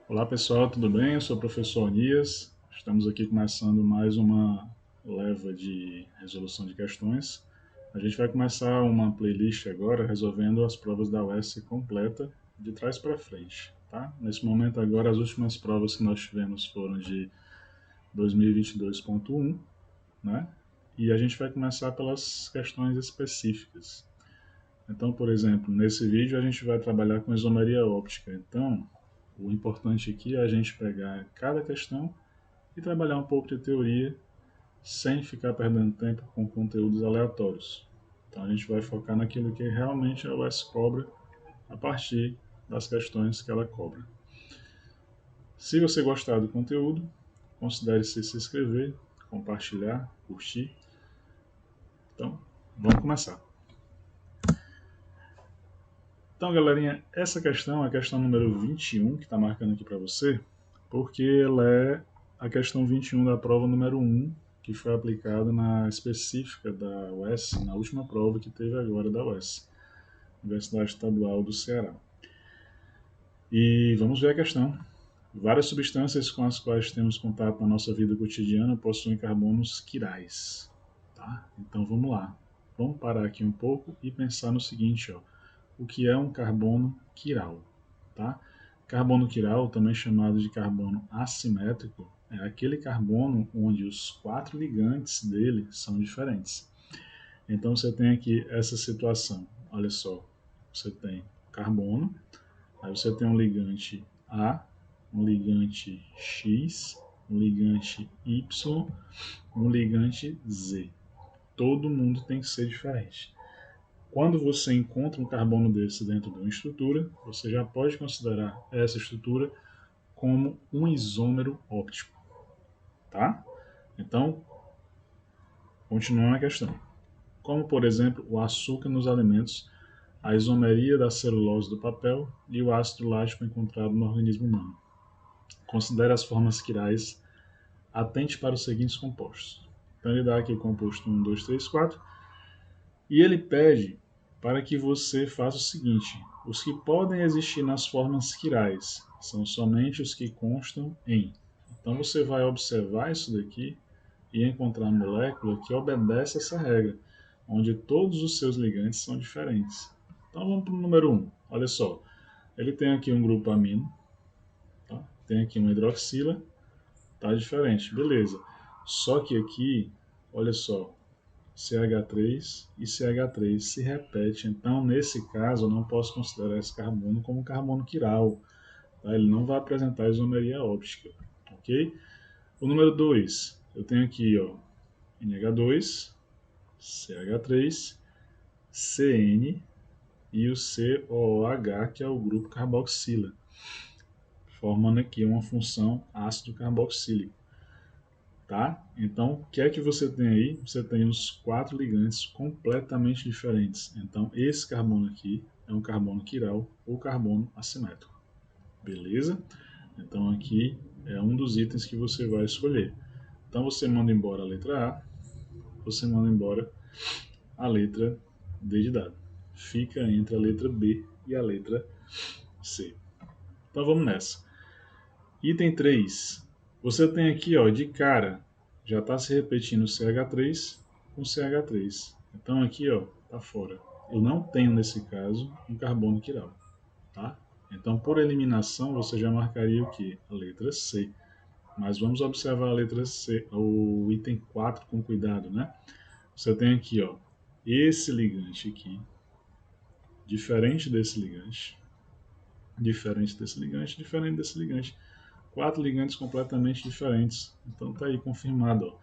Olá pessoal, tudo bem? Eu sou o professor Onias. Estamos aqui começando mais uma leva de resolução de questões. A gente vai começar uma playlist agora resolvendo as provas da UES completa de trás para frente, tá? Nesse momento agora as últimas provas que nós tivemos foram de 2022.1, né? E a gente vai começar pelas questões específicas. Então, por exemplo, nesse vídeo a gente vai trabalhar com isomeria óptica. Então, o importante aqui é a gente pegar cada questão e trabalhar um pouco de teoria sem ficar perdendo tempo com conteúdos aleatórios. Então a gente vai focar naquilo que realmente a UES cobra a partir das questões que ela cobra. Se você gostar do conteúdo, considere se inscrever, compartilhar, curtir. Então, vamos começar. Então, galerinha, essa questão é a questão número 21, que está marcando aqui para você, porque ela é a questão 21 da prova número 1, que foi aplicada na específica da UES, na última prova que teve agora da UES, Universidade Estadual do Ceará. E vamos ver a questão. Várias substâncias com as quais temos contato na nossa vida cotidiana possuem carbonos quirais. Tá? Então vamos lá. Vamos parar aqui um pouco e pensar no seguinte, ó. O que é um carbono quiral? Tá? Carbono quiral, também chamado de carbono assimétrico, é aquele carbono onde os quatro ligantes dele são diferentes. Então você tem aqui essa situação. Olha só, você tem carbono, aí você tem um ligante A, um ligante X, um ligante Y, um ligante Z. Todo mundo tem que ser diferente. Quando você encontra um carbono desse dentro de uma estrutura, você já pode considerar essa estrutura como um isômero óptico, tá? Então, continuando a questão. Como, por exemplo, o açúcar nos alimentos, a isomeria da celulose do papel e o ácido lático encontrado no organismo humano. Considere as formas quirais, atente para os seguintes compostos. Então, ele dá aqui o composto 1, 2, 3, 4, e ele pede para que você faça o seguinte: os que podem existir nas formas quirais são somente os que constam em. Então você vai observar isso daqui e encontrar uma molécula que obedece essa regra, onde todos os seus ligantes são diferentes. Então vamos para o número 1. Olha só, ele tem aqui um grupo amino, tá? Tem aqui uma hidroxila, tá diferente, beleza. Só que aqui, olha só, CH3 e CH3 se repete. Então, nesse caso, eu não posso considerar esse carbono como carbono quiral. Tá? Ele não vai apresentar isomeria óptica. Ok? O número 2, eu tenho aqui ó, NH2, CH3, CN e o COOH, que é o grupo carboxila, formando aqui uma função ácido carboxílico. Tá? Então, o que é que você tem aí? Você tem os quatro ligantes completamente diferentes. Então, esse carbono aqui é um carbono quiral ou carbono assimétrico. Beleza? Então, aqui é um dos itens que você vai escolher. Então, você manda embora a letra A, você manda embora a letra D de dado. Fica entre a letra B e a letra C. Então, vamos nessa. Item 3. Você tem aqui, ó, de cara, já está se repetindo CH3 com CH3. Então aqui, ó, tá fora. Eu não tenho, nesse caso, um carbono quiral, tá? Então, por eliminação, você já marcaria o que? A letra C. Mas vamos observar a letra C, o item 4 com cuidado, né? Você tem aqui, ó, esse ligante aqui, diferente desse ligante, diferente desse ligante, diferente desse ligante. Quatro ligantes completamente diferentes. Então tá aí confirmado, ó.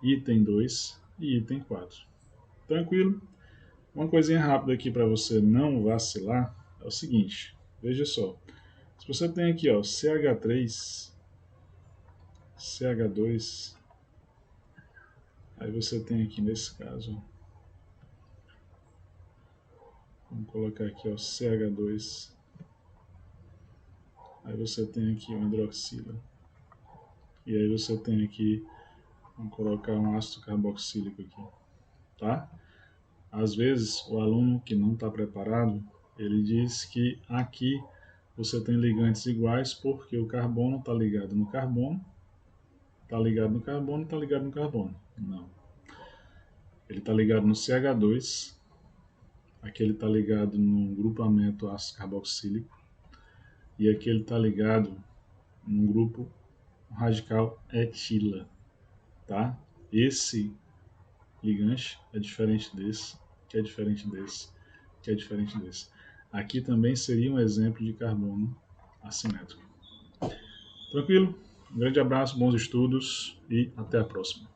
Item 2 e item 4. Tranquilo? Uma coisinha rápida aqui para você não vacilar é o seguinte. Veja só. Se você tem aqui, ó, CH3, CH2, aí você tem aqui nesse caso, vamos colocar aqui, ó, CH2. Aí você tem aqui o hidroxila. E aí você tem aqui, vamos colocar um ácido carboxílico aqui, tá? Às vezes, o aluno que não está preparado, ele diz que aqui você tem ligantes iguais porque o carbono está ligado no carbono, está ligado no carbono, está ligado no carbono. Não. Ele está ligado no CH2, aqui ele está ligado no grupamento ácido carboxílico, e aqui ele está ligado no grupo radical etila, tá? Esse ligante é diferente desse, que é diferente desse, que é diferente desse. Aqui também seria um exemplo de carbono assimétrico. Tranquilo? Um grande abraço, bons estudos e até a próxima.